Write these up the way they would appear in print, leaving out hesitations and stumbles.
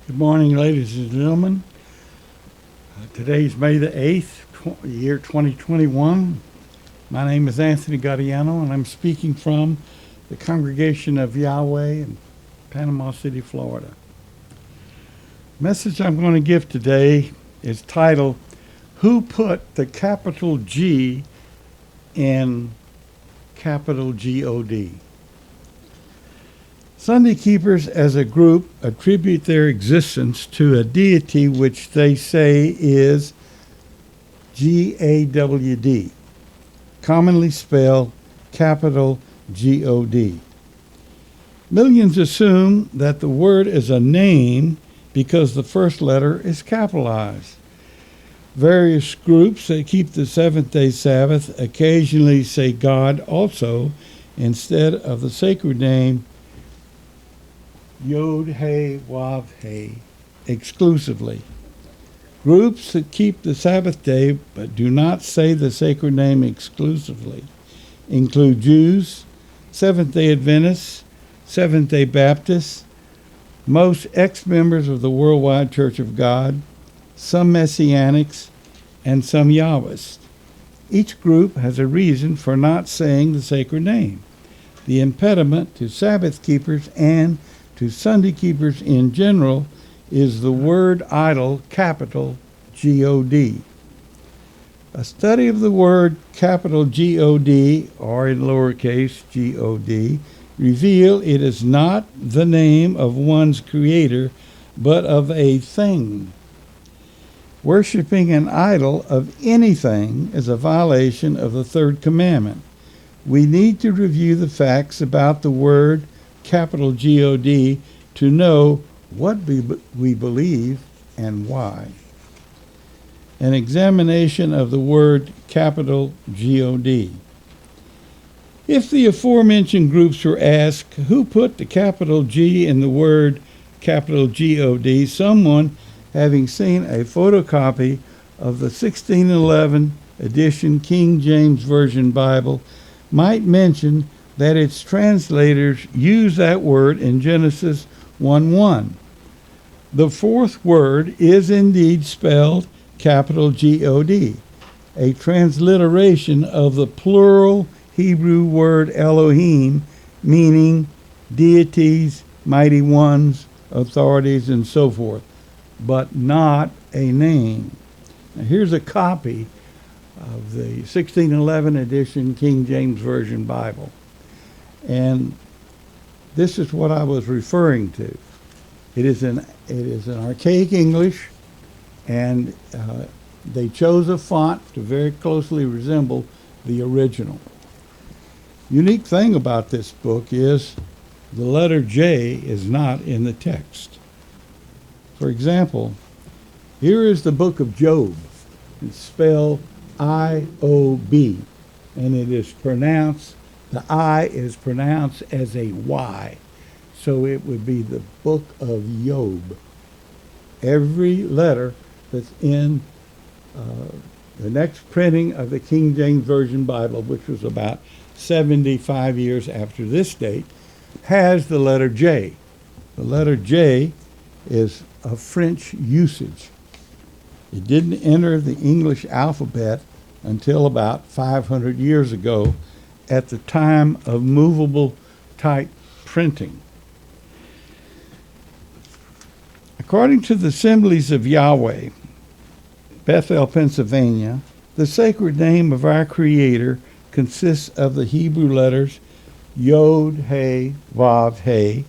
Good morning, ladies and gentlemen. Today's May the 8th, year 2021. My name is Anthony Gaudiano, and I'm speaking from the Congregation of Yahweh in Panama City, Florida. The message I'm going to give today is titled, Who Put the Capital G in Capital G-O-D? Sunday keepers as a group attribute their existence to a deity which they say is G-A-W-D, commonly spelled capital G-O-D. Millions assume that the word is a name because the first letter is capitalized. Various groups that keep the seventh-day Sabbath occasionally say God also instead of the sacred name Yod He Wav He exclusively. Groups that keep the Sabbath day but do not say the sacred name exclusively include Jews, Seventh-day Adventists, Seventh-day Baptists, most ex-members of the Worldwide Church of God, some Messianics, and some Yahwists. Each group has a reason for not saying the sacred name. The impediment to Sabbath keepers and to Sunday keepers in general is the word idol, capital G-O-D. A study of the word capital G-O-D, or in lowercase G-O-D, reveal it is not the name of one's creator, but of a thing. Worshipping an idol of anything is a violation of the third commandment. We need to review the facts about the word capital G-O-D to know what we believe and why. An examination of the word capital G-O-D. If the aforementioned groups were asked who put the capital G in the word capital G-O-D, someone having seen a photocopy of the 1611 edition King James Version Bible might mention that its translators use that word in Genesis 1:1. The fourth word is indeed spelled capital G-O-D, a transliteration of the plural Hebrew word Elohim, meaning deities, mighty ones, authorities, and so forth, but not a name. Now here's a copy of the 1611 edition King James Version Bible. And this is what I was referring to. It is an archaic English, and they chose a font to very closely resemble the original. Unique thing about this book is the letter J is not in the text. For example, here is the book of Job. It's spelled I-O-B, and it is pronounced, the I is pronounced as a Y, so it would be the book of Job. Every letter that's in the next printing of the King James Version Bible, which was about 75 years after this date, has the letter J. The letter J is of French usage. It didn't enter the English alphabet until about 500 years ago, at the time of movable type printing. According to the Assemblies of Yahweh, Bethel, Pennsylvania, the sacred name of our Creator consists of the Hebrew letters Yod, He, Vav, He,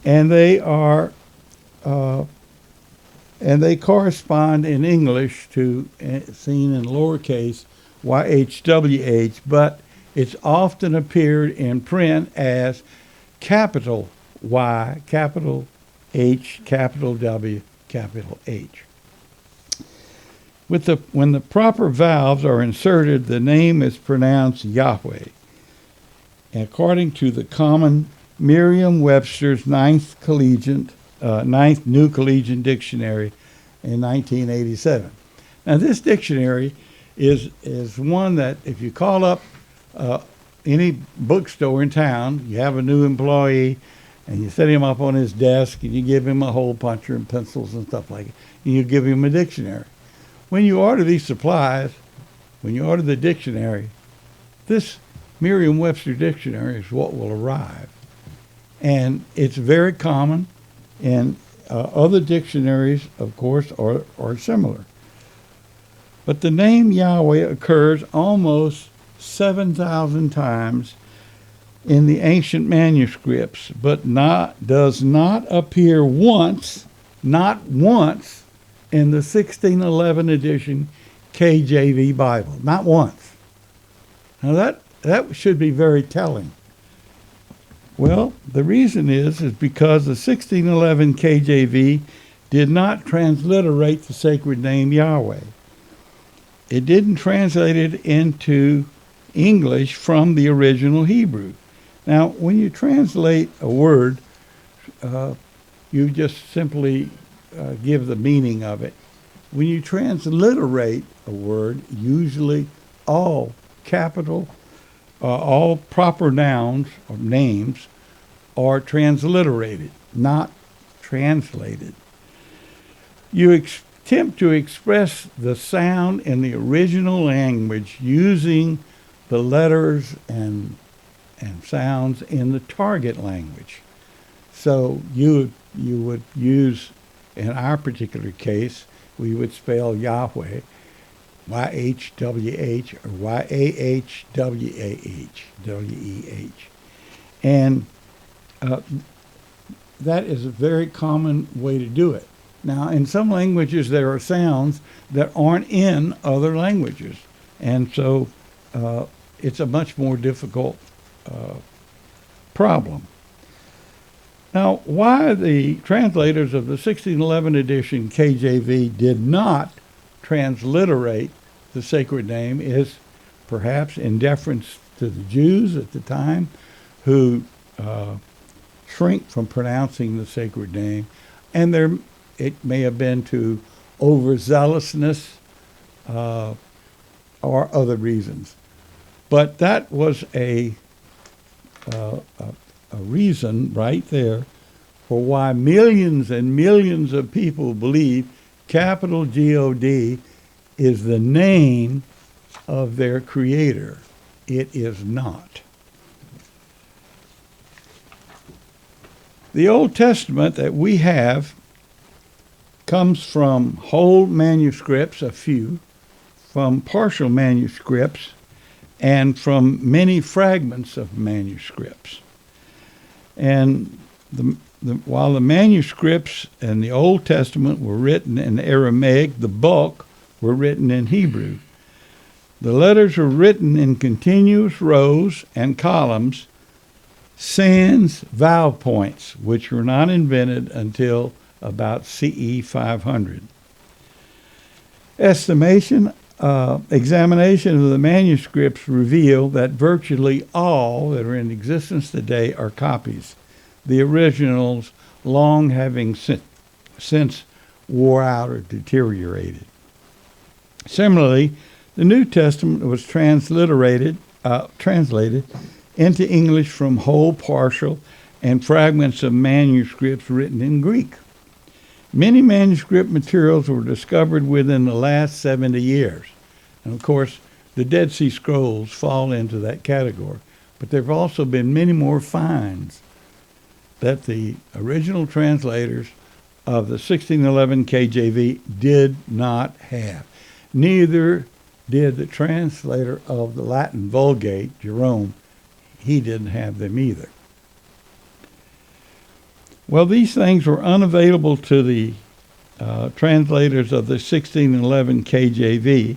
and they correspond in English to, seen in lowercase, YHWH, but it's often appeared in print as capital Y, capital H, capital W, capital H. When the proper vowels are inserted, the name is pronounced Yahweh. According to the common Merriam-Webster's Ninth New Collegiate Dictionary in 1987. Now this dictionary is one that if you call up any bookstore in town, you have a new employee, and you set him up on his desk, and you give him a hole puncher and pencils and stuff like it, and you give him a dictionary. When you order these supplies, when you order the dictionary, this Merriam-Webster dictionary is what will arrive. And it's very common, and other dictionaries, of course, are similar. But the name Yahweh occurs almost 7,000 times in the ancient manuscripts, but does not appear once, not once, in the 1611 edition KJV Bible. Not once. Now that should be very telling. Well, the reason is because the 1611 KJV did not transliterate the sacred name Yahweh. It didn't translate it into English from the original Hebrew. Now, when you translate a word, you just simply give the meaning of it. When you transliterate a word, usually all capital, all proper nouns or names are transliterated, not translated. You attempt to express the sound in the original language using the letters and sounds in the target language. So you would use, in our particular case, we would spell Yahweh, Y-H-W-H or Y-A-H-W-A-H, W-E-H. And that is a very common way to do it. Now, in some languages, there are sounds that aren't in other languages. And so it's a much more difficult problem. Now, why the translators of the 1611 edition KJV did not transliterate the sacred name is perhaps in deference to the Jews at the time who shrink from pronouncing the sacred name, and it may have been to overzealousness or other reasons. But that was a reason right there for why millions and millions of people believe capital G-O-D is the name of their creator. It is not. The Old Testament that we have comes from whole manuscripts, a few, from partial manuscripts, and from many fragments of manuscripts. And while the manuscripts in the Old Testament were written in Aramaic, the bulk were written in Hebrew. The letters were written in continuous rows and columns, sans vowel points, which were not invented until about CE 500. Examination of the manuscripts reveal that virtually all that are in existence today are copies, the originals long having since wore out or deteriorated. Similarly, the New Testament was translated into English from whole, partial, and fragments of manuscripts written in Greek. Many manuscript materials were discovered within the last 70 years. And of course, the Dead Sea Scrolls fall into that category. But there have also been many more finds that the original translators of the 1611 KJV did not have. Neither did the translator of the Latin Vulgate, Jerome. He didn't have them either. Well, these things were unavailable to the translators of the 1611 KJV,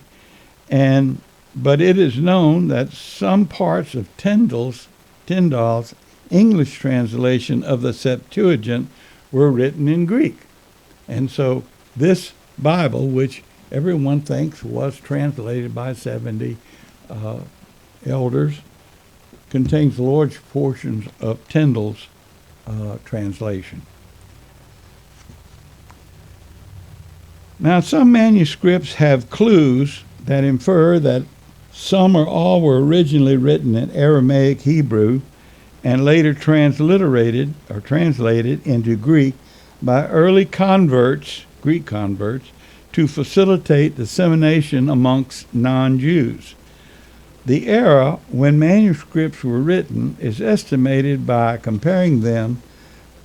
but it is known that some parts of Tyndall's English translation of the Septuagint were written in Greek. And so this Bible, which everyone thinks was translated by 70 elders, contains large portions of Tyndall's translation. Now, some manuscripts have clues that infer that some or all were originally written in Aramaic Hebrew and later transliterated or translated into Greek by early converts, Greek converts, to facilitate dissemination amongst non-Jews. The era when manuscripts were written is estimated by comparing them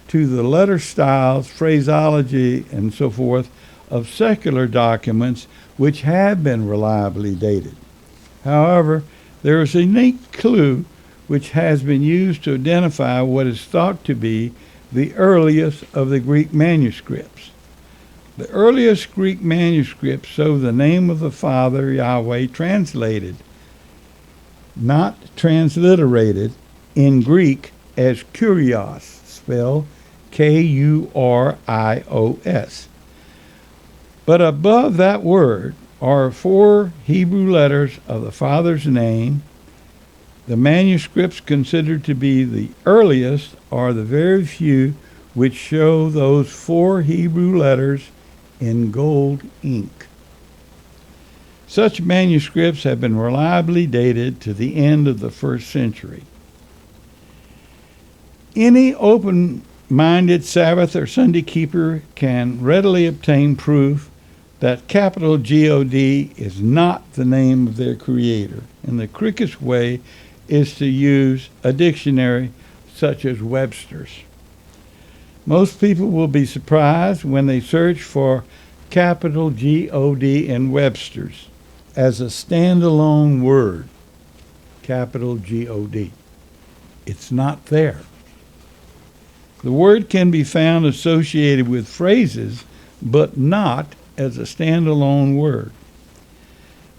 to the letter styles, phraseology, and so forth of secular documents which have been reliably dated. However, there is a unique clue which has been used to identify what is thought to be the earliest of the Greek manuscripts. The earliest Greek manuscripts show the name of the Father, Yahweh, translated, not transliterated, in Greek as Kurios, spelled K-U-R-I-O-S. But above that word are 4 Hebrew letters of the Father's name. The manuscripts considered to be the earliest are the very few which show those 4 Hebrew letters in gold ink. Such manuscripts have been reliably dated to the end of the 1st century. Any open-minded Sabbath or Sunday keeper can readily obtain proof that capital G-O-D is not the name of their creator, and the quickest way is to use a dictionary such as Webster's. Most people will be surprised when they search for capital G-O-D in Webster's as a standalone word, capital G-O-D. It's not there. The word can be found associated with phrases, but not as a standalone word.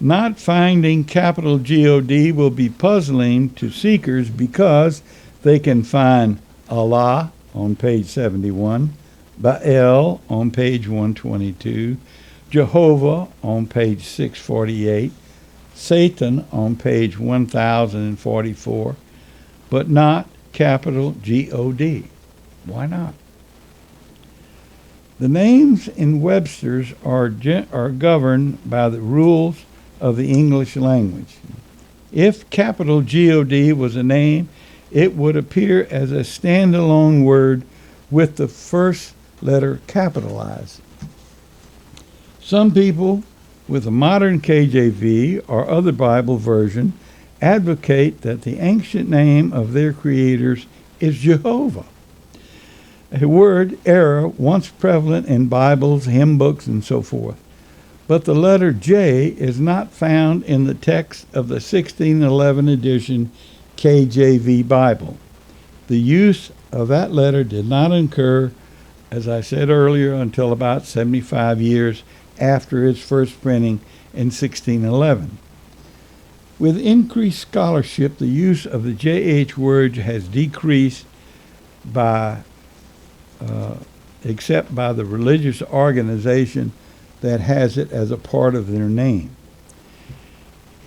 Not finding capital G-O-D will be puzzling to seekers because they can find Allah on page 71, Baal on page 122, Jehovah on page 648, Satan on page 1044, but not capital G-O-D. Why not? The names in Webster's are governed by the rules of the English language. If capital G-O-D was a name, it would appear as a standalone word with the first letter capitalized. Some people with a modern KJV or other Bible version advocate that the ancient name of their creators is Jehovah, a word error once prevalent in Bibles, hymn books, and so forth. But the letter J is not found in the text of the 1611 edition KJV Bible. The use of that letter did not occur, as I said earlier, until about 75 years after its first printing in 1611. With increased scholarship, the use of the JH word has decreased except by the religious organization that has it as a part of their name.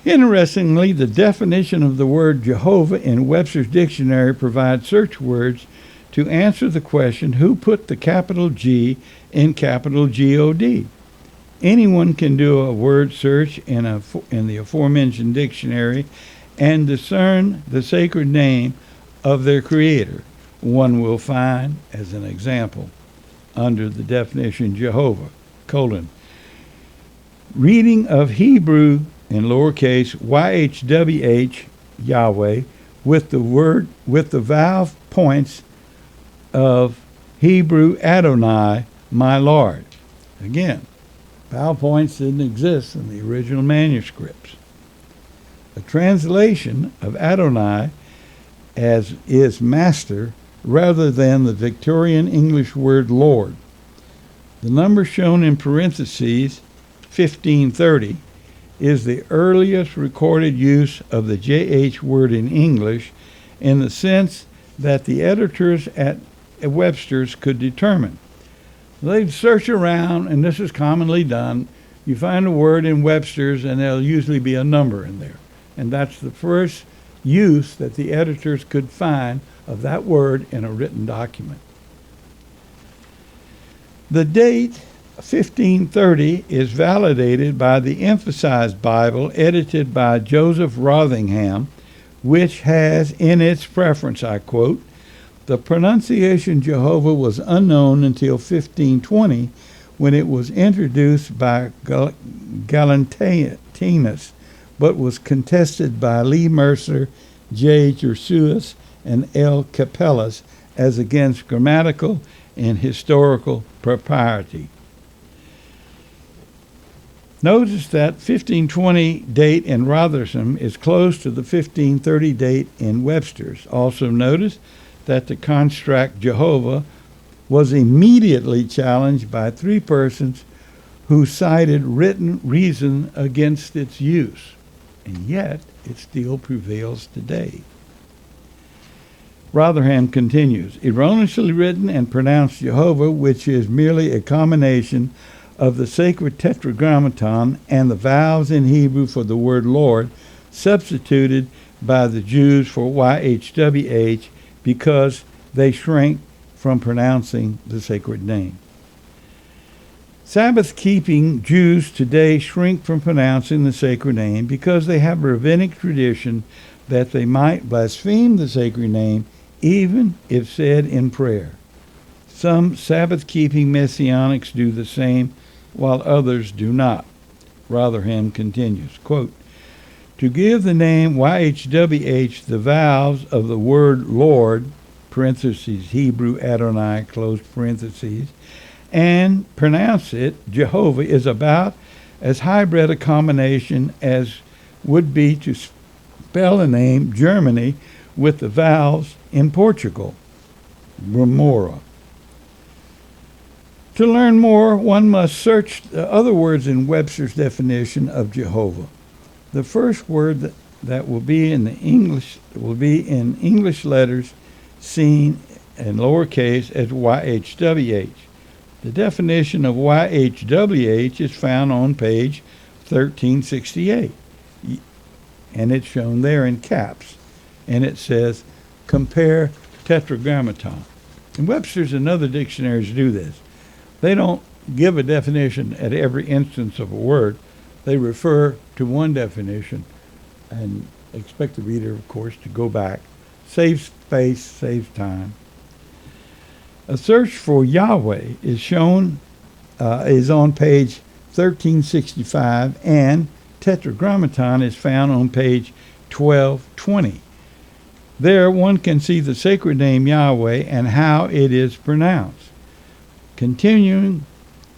Interestingly, the definition of the word Jehovah in Webster's dictionary provides search words to answer the question, who put the capital G in capital G-O-D? Anyone can do a word search in the aforementioned dictionary and discern the sacred name of their creator. One will find, as an example, under the definition Jehovah, reading of Hebrew in lowercase YHWH, Yahweh, with the vowel points of Hebrew Adonai, my Lord. Again, vowel points didn't exist in the original manuscripts. A translation of Adonai as is master rather than the Victorian English word Lord. The number shown in parentheses, 1530, is the earliest recorded use of the JH word in English in the sense that the editors at Webster's could determine. They'd search around, and this is commonly done. You find a word in Webster's, and there'll usually be a number in there. And that's the first use that the editors could find of that word in a written document. The date 1530 is validated by the Emphasized Bible edited by Joseph Rothingham, which has in its preference, I quote, the pronunciation Jehovah was unknown until 1520 when it was introduced by Galantinus, but was contested by Lee Mercer, J. Jersuas, and L. Capellas as against grammatical and historical propriety. Notice that 1520 date in Rotherham is close to the 1530 date in Webster's. Also notice that the construct Jehovah was immediately challenged by three persons who cited written reason against its use, and yet it still prevails today. Rotherham continues, erroneously written and pronounced Jehovah, which is merely a combination of the sacred tetragrammaton and the vowels in Hebrew for the word Lord, substituted by the Jews for YHWH because they shrink from pronouncing the sacred name. Sabbath-keeping Jews today shrink from pronouncing the sacred name because they have a rabbinic tradition that they might blaspheme the sacred name even if said in prayer. Some Sabbath-keeping Messianics do the same, while others do not. Rotherham continues, quote, to give the name YHWH the vowels of the word Lord, parentheses, Hebrew Adonai, close parentheses, and pronounce it Jehovah is about as hybrid a combination as would be to spell the name Germany with the vowels in Portugal, remora. To learn more, one must search the other words in Webster's definition of Jehovah. The first word that will be in English letters seen in lowercase as YHWH. The definition of YHWH is found on page 1368, and it's shown there in caps, and it says, compare tetragrammaton. And Webster's and other dictionaries do this. They don't give a definition at every instance of a word. They refer to one definition and expect the reader, of course, to go back. Saves space, saves time. A search for Yahweh is shown, is on page 1365, and tetragrammaton is found on page 1220. There one can see the sacred name Yahweh and how it is pronounced. Continuing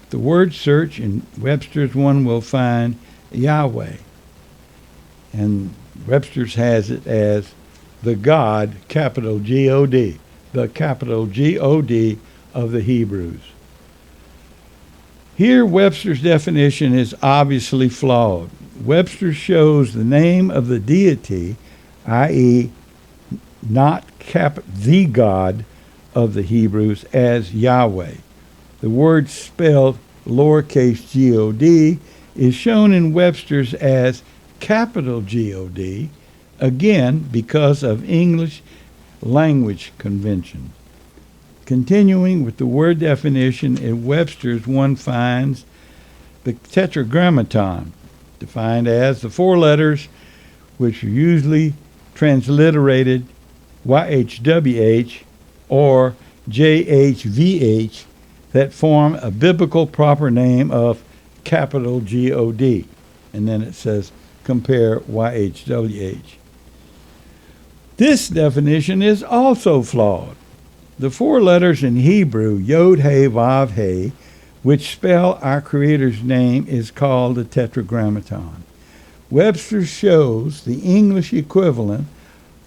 the word search in Webster's, one will find Yahweh, and Webster's has it as the God, capital G-O-D, the capital G-O-D of the Hebrews. Here Webster's definition is obviously flawed. Webster shows the name of the deity, i.e. not the God of the Hebrews, as Yahweh. The word spelled lowercase G-O-D is shown in Webster's as capital G-O-D, again because of English language convention. Continuing with the word definition in Webster's, one finds the tetragrammaton, defined as the four letters which are usually transliterated YHWH or JHVH that form a biblical proper name of capital G-O-D. And then it says, compare YHWH. This definition is also flawed. The four letters in Hebrew, Yod, He, Vav, He, which spell our Creator's name, is called the tetragrammaton. Webster shows the English equivalent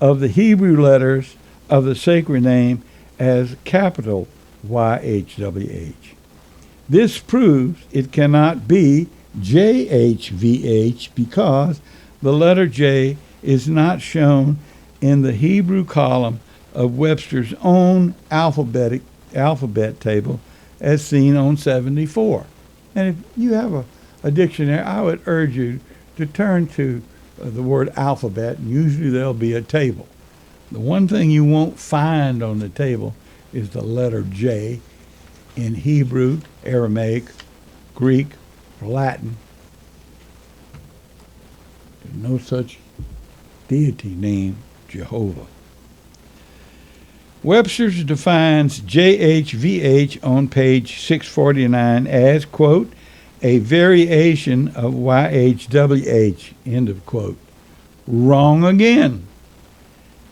of the Hebrew letters of the sacred name as capital YHWH. This proves it cannot be JHVH because the letter J is not shown in the Hebrew column of Webster's own alphabet table as seen on 74. And if you have a dictionary, I would urge you to turn to the word alphabet, and usually there'll be a table. The one thing you won't find on the table is the letter J in Hebrew, Aramaic, Greek, or Latin. There's no such deity name Jehovah. Webster's defines JHVH on page 649 as, quote, a variation of YHWH, end of quote. Wrong again.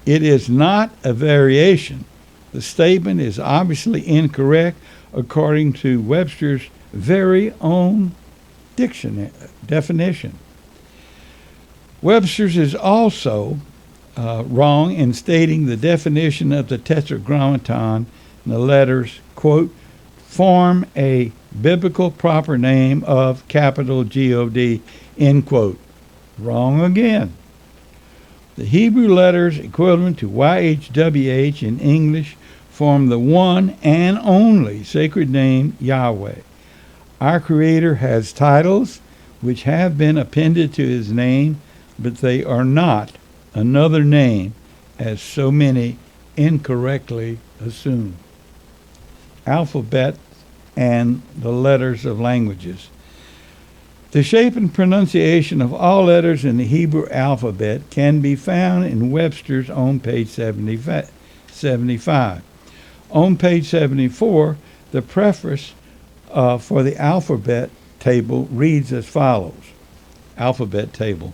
It is not a variation. The statement is obviously incorrect according to Webster's very own definition. Webster's is also wrong in stating the definition of the Tetragrammaton in the letters, quote, form a biblical proper name of capital God, end quote. Wrong again. The Hebrew letters equivalent to YHWH in English form the one and only sacred name Yahweh. Our Creator has titles which have been appended to his name, but they are not another name, as so many incorrectly assume. Alphabet and the letters of languages. The shape and pronunciation of all letters in the Hebrew alphabet can be found in Webster's on page 75. On page 74, the preface for the alphabet table reads as follows. Alphabet table.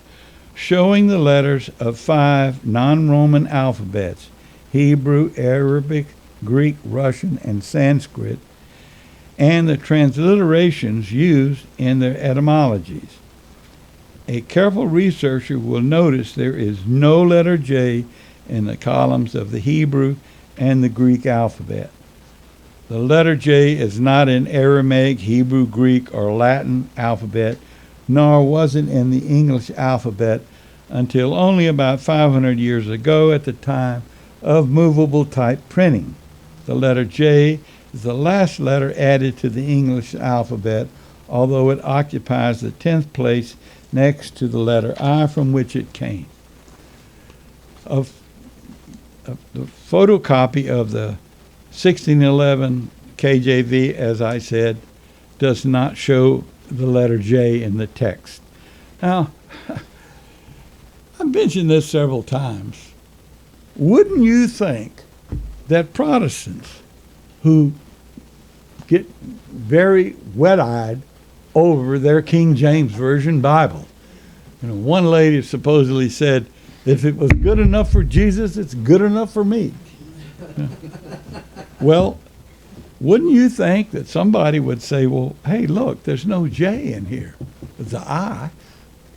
Showing the letters of 5 non-Roman alphabets, Hebrew, Arabic, Greek, Russian, and Sanskrit, and the transliterations used in their etymologies. A careful researcher will notice there is no letter J in the columns of the Hebrew and the Greek alphabet. The letter J is not in Aramaic, Hebrew, Greek, or Latin alphabet, nor was it in the English alphabet until only about 500 years ago at the time of movable type printing. The letter J is the last letter added to the English alphabet, although it occupies the 10th place next to the letter I from which it came. The photocopy of the 1611 KJV, as I said, does not show the letter J in the text. Now, I've mentioned this several times. Wouldn't you think that Protestants who get very wet-eyed over their King James Version Bible, one lady supposedly said, if it was good enough for Jesus, it's good enough for me. Well, wouldn't you think that somebody would say, well, hey, look, there's no J in here. The I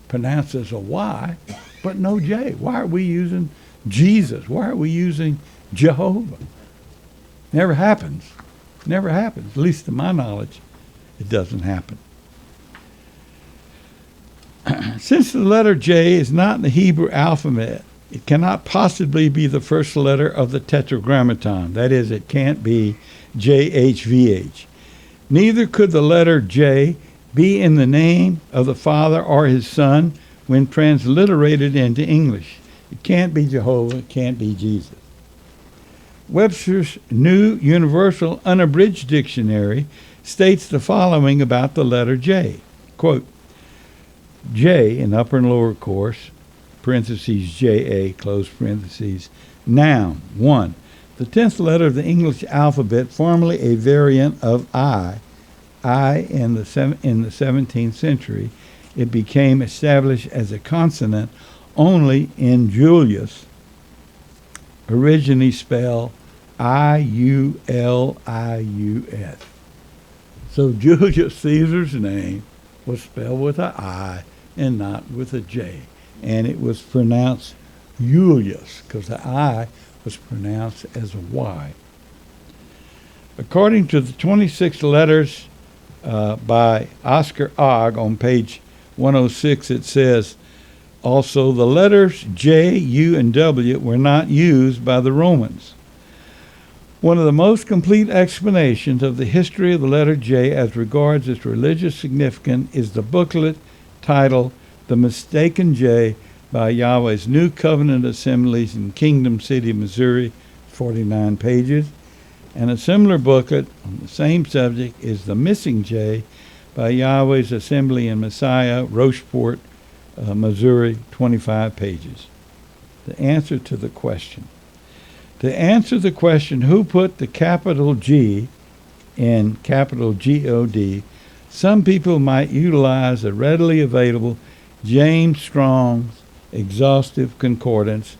pronounced as a Y, but no J. Why are we using Jesus? Why are we using Jehovah? Never happens. Never happens. At least to my knowledge, it doesn't happen. Since the letter J is not in the Hebrew alphabet, it cannot possibly be the first letter of the Tetragrammaton. That is, it can't be JHVH. Neither could the letter J be in the name of the Father or his Son when transliterated into English. It can't be Jehovah, it can't be Jesus. Webster's New Universal Unabridged Dictionary states the following about the letter J. Quote, J in upper and lower course, parentheses JA, close parentheses, noun, 1. The 10th letter of the English alphabet, formerly a variant of I in the 17th century. It became established as a consonant only in Julius, originally spelled I-U-L-I-U-S. So Julius Caesar's name was spelled with an I and not with a J. And it was pronounced Julius because the I was pronounced as a Y. According to the 26 letters by Oscar Ogg on page 106, it says, also, the letters J, U, and W were not used by the Romans. One of the most complete explanations of the history of the letter J as regards its religious significance is the booklet titled The Mistaken J by Yahweh's New Covenant Assemblies in Kingdom City, Missouri, 49 pages. And a similar booklet on the same subject is The Missing J by Yahweh's Assembly in Messiah, Rocheport, Missouri, 25 pages. the answer to the question. To answer the question, who put the capital G in capital God, some people might utilize a readily available James Strong's exhaustive concordance,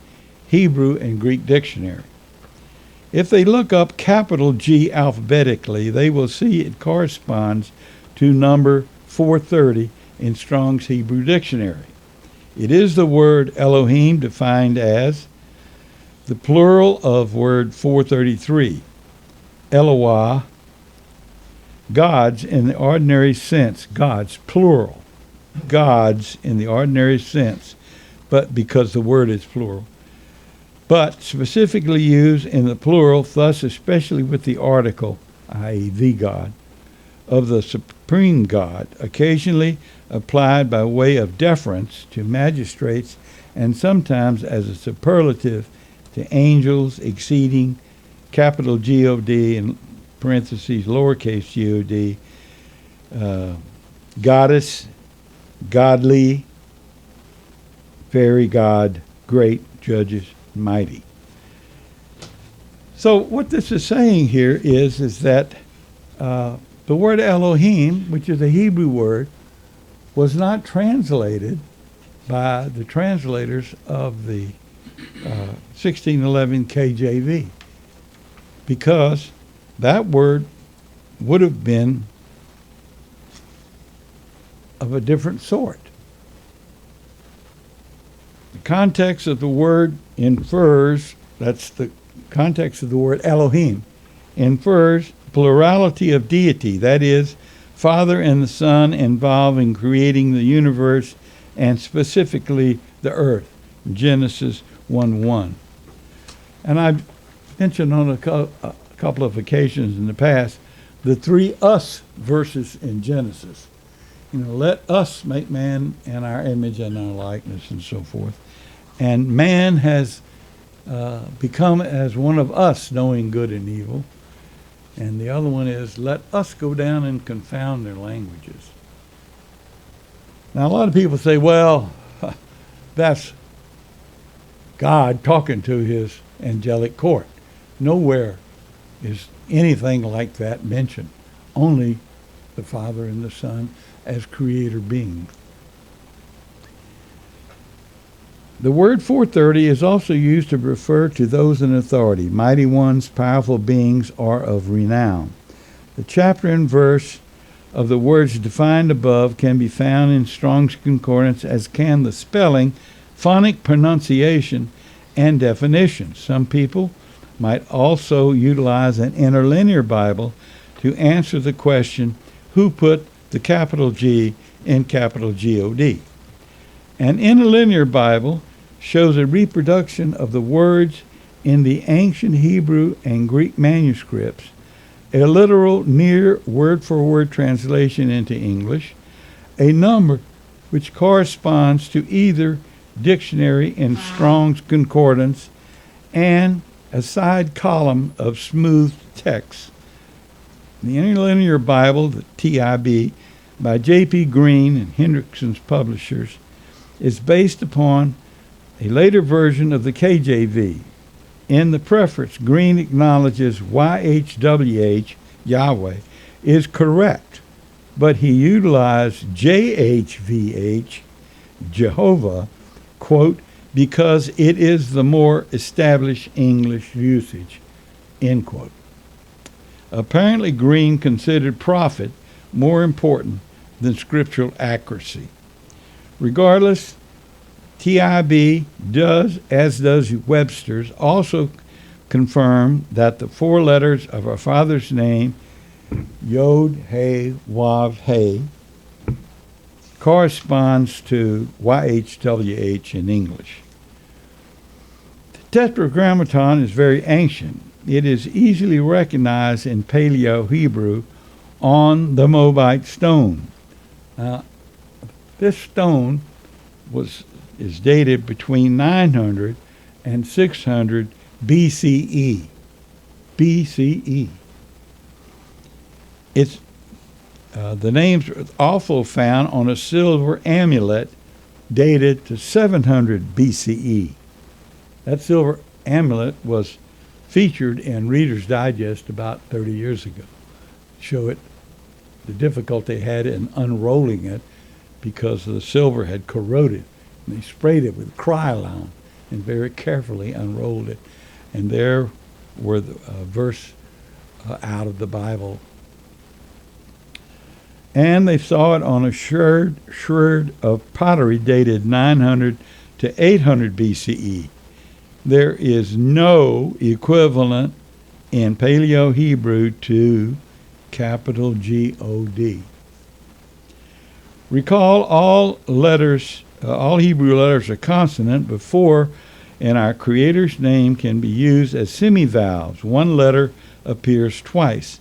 Hebrew and Greek dictionary. If they look up capital G alphabetically, they will see it corresponds to number 430 in Strong's Hebrew dictionary. It is the word Elohim defined as the plural of word 433, Eloah, gods in the ordinary sense, gods, plural, gods in the ordinary sense, but because the word is plural, but specifically used in the plural, thus especially with the article, i.e. the God, of the supreme God, occasionally applied by way of deference to magistrates and sometimes as a superlative to angels exceeding capital G-O-D in parentheses lowercase G-O-D, goddess, godly, very God, great, judges, mighty. So what this is saying here is that the word Elohim, which is a Hebrew word, was not translated by the translators of the 1611 KJV, because that word would have been of a different sort. The context of the word infers, that's the context of the word Elohim, infers plurality of deity, that is, Father and the Son involved in creating the universe and specifically the earth, Genesis 1:1. And I've mentioned on a couple of occasions in the past the three us verses in Genesis. Let us make man in our image and our likeness and so forth. And man has become as one of us, knowing good and evil. And the other one is, let us go down and confound their languages. Now, a lot of people say, well, that's God talking to his angelic court. Nowhere is anything like that mentioned. Only the Father and the Son as creator beings. The word 430 is also used to refer to those in authority, mighty ones, powerful beings, or of renown. The chapter and verse of the words defined above can be found in Strong's Concordance, as can the spelling, phonic pronunciation, and definition. Some people might also utilize an interlinear Bible to answer the question, who put the capital G in capital G-O-D? An interlinear Bible shows a reproduction of the words in the ancient Hebrew and Greek manuscripts, a literal near word-for-word translation into English, a number which corresponds to either dictionary in Strong's Concordance, and a side column of smooth text. The Interlinear Bible, the TIB, by J.P. Green and Hendrickson's Publishers, is based upon a later version of the KJV. In the preface, Green acknowledges YHWH, Yahweh, is correct, but he utilized JHVH, Jehovah, quote, because it is the more established English usage, end quote. Apparently, Green considered profit more important than scriptural accuracy. Regardless, TIB does, as does Webster's, also confirm that the four letters of our Father's name, Yod, He, Wav, He, corresponds to YHWH in English. The Tetragrammaton is very ancient. It is easily recognized in Paleo-Hebrew on the Moabite stone. Now, this stone is dated between 900 and 600 BCE. BCE. It's the names are also found on a silver amulet dated to 700 BCE. That silver amulet was featured in Reader's Digest about 30 years ago. Show it, the difficulty they had in unrolling it because the silver had corroded. And they sprayed it with Krylon and very carefully unrolled it. And there were the verse out of the Bible. And they saw it on a sherd of pottery dated 900 to 800 BCE. There is no equivalent in Paleo-Hebrew to capital G-O-D. Recall all Hebrew letters are consonant before, and our Creator's name can be used as semivowels. One letter appears twice.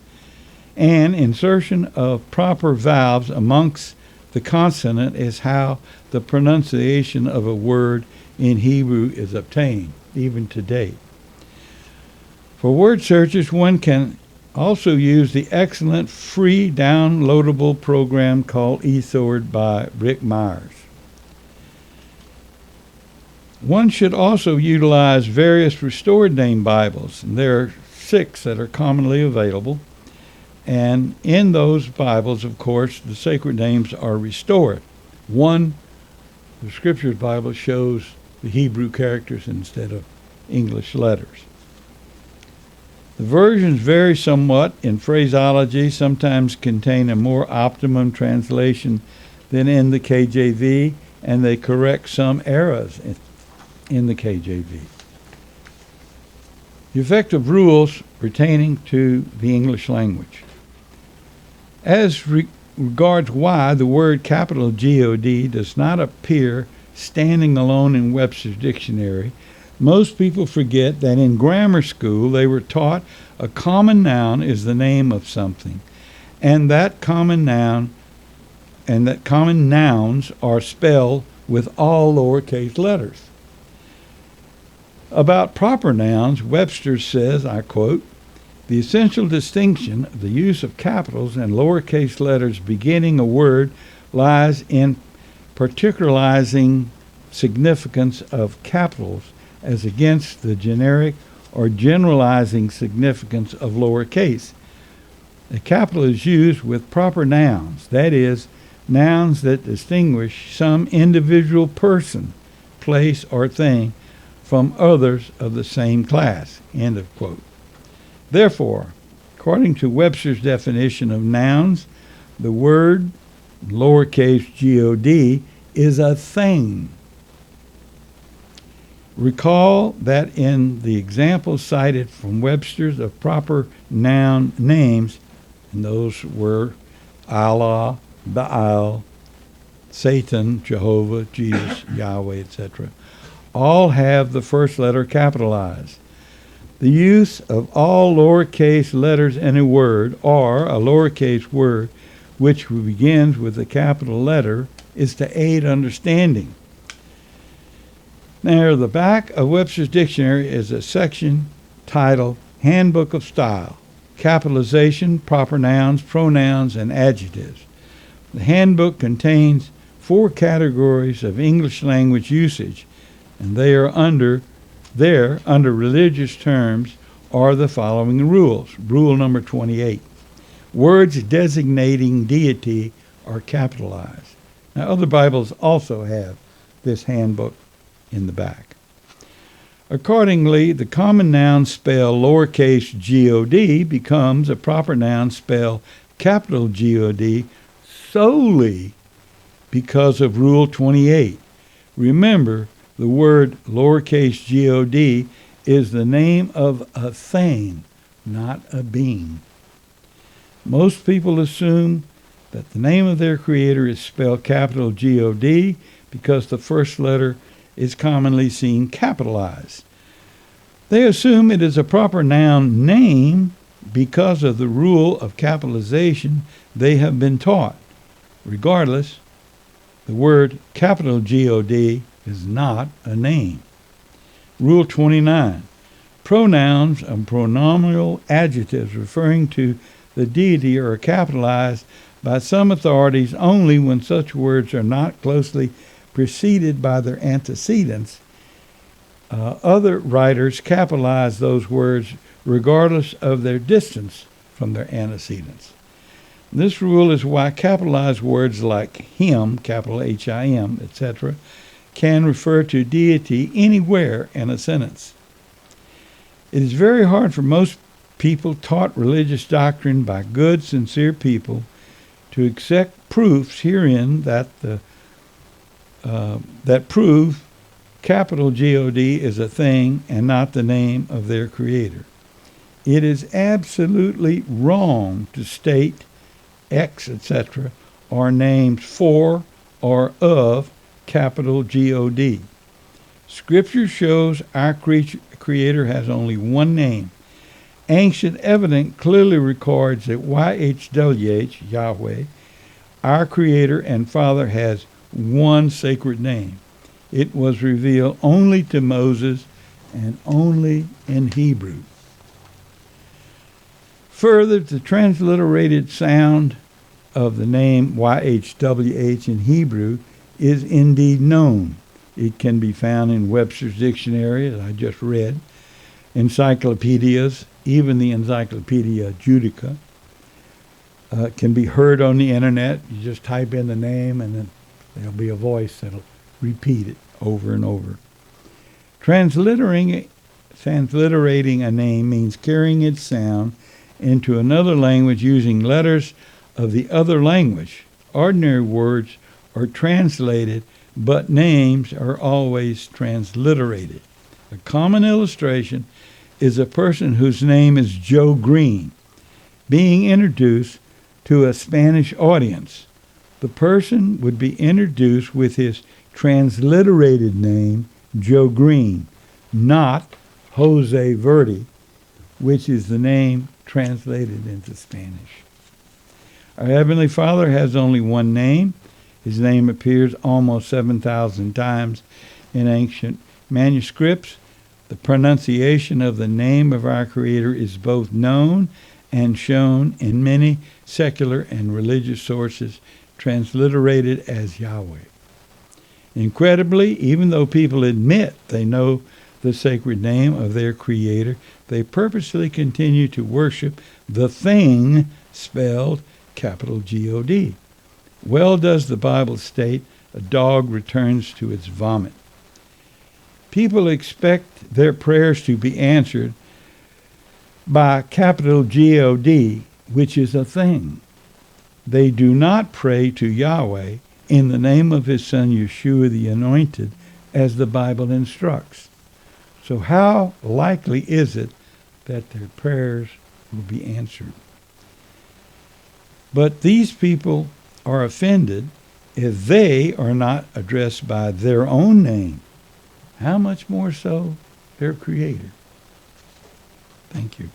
And insertion of proper vowels amongst the consonant is how the pronunciation of a word in Hebrew is obtained, even today. For word searches, one can also use the excellent free downloadable program called eSword by Rick Myers. One should also utilize various restored name Bibles, and there are 6 that are commonly available. And in those Bibles, of course, the sacred names are restored. One, the Scriptures Bible, shows the Hebrew characters instead of English letters. The versions vary somewhat in phraseology, sometimes contain a more optimum translation than in the KJV, and they correct some errors in the KJV. The effective rules pertaining to the English language. As regards why the word capital G-O-D does not appear standing alone in Webster's dictionary, most people forget that in grammar school they were taught a common noun is the name of something, and that common nouns are spelled with all lowercase letters. About proper nouns, Webster says, I quote, "The essential distinction of the use of capitals and lowercase letters beginning a word lies in particularizing significance of capitals as against the generic or generalizing significance of lowercase. A capital is used with proper nouns, that is, nouns that distinguish some individual person, place, or thing from others of the same class." End of quote. Therefore, according to Webster's definition of nouns, the word, lowercase G-O-D, is a thing. Recall that in the examples cited from Webster's of proper noun names, and those were Allah, Baal, Satan, Jehovah, Jesus, Yahweh, etc., all have the first letter capitalized. The use of all lowercase letters in a word, or a lowercase word which begins with a capital letter, is to aid understanding. Now, the back of Webster's dictionary is a section titled Handbook of Style, Capitalization, Proper Nouns, Pronouns, and Adjectives. The handbook contains 4 categories of English language usage, and they are under religious terms are the following rules. Rule number 28. Words designating deity are capitalized. Now, other Bibles also have this handbook in the back. Accordingly, the common noun spelled lowercase G-O-D becomes a proper noun spelled capital G-O-D solely because of Rule 28. Remember, the word lowercase G-O-D is the name of a thing, not a being. Most people assume that the name of their Creator is spelled capital G-O-D because the first letter is commonly seen capitalized. They assume it is a proper noun name because of the rule of capitalization they have been taught. Regardless, the word capital G-O-D is not a name. Rule 29. Pronouns and pronominal adjectives referring to the deity are capitalized by some authorities only when such words are not closely preceded by their antecedents, Other writers capitalize those words regardless of their distance from their antecedents. This rule is why capitalized words like him, capital H-I-M, etc., can refer to deity anywhere in a sentence. It is very hard for most people taught religious doctrine by good, sincere people to accept proofs herein that prove capital G-O-D is a thing and not the name of their creator. It is absolutely wrong to state X, etc., are names for or of capital G-O-D. Scripture shows our Creator has only one name. Ancient evidence clearly records that YHWH, Yahweh, our Creator and Father, has one sacred name. It was revealed only to Moses and only in Hebrew. Further, the transliterated sound of the name YHWH in Hebrew is indeed known. It can be found in Webster's Dictionary, that I just read, encyclopedias, even the Encyclopedia Judica. Can be heard on the internet. You just type in the name and then there'll be a voice that'll repeat it over and over. Transliterating a name means carrying its sound into another language using letters of the other language. Ordinary words are translated, but names are always transliterated. A common illustration is a person whose name is Joe Green being introduced to a Spanish audience. The person would be introduced with his transliterated name, Joe Green, not Jose Verdi, which is the name translated into Spanish. Our Heavenly Father has only one name. His name appears almost 7,000 times in ancient manuscripts. The pronunciation of the name of our Creator is both known and shown in many secular and religious sources, transliterated as Yahweh. Incredibly, even though people admit they know the sacred name of their Creator, they purposely continue to worship the thing spelled capital G-O-D. Well does the Bible state, a dog returns to its vomit. People expect their prayers to be answered by capital G-O-D, which is a thing. They do not pray to Yahweh in the name of his Son Yeshua the Anointed, as the Bible instructs. So how likely is it that their prayers will be answered? But these people are offended if they are not addressed by their own name. How much more so their Creator? Thank you.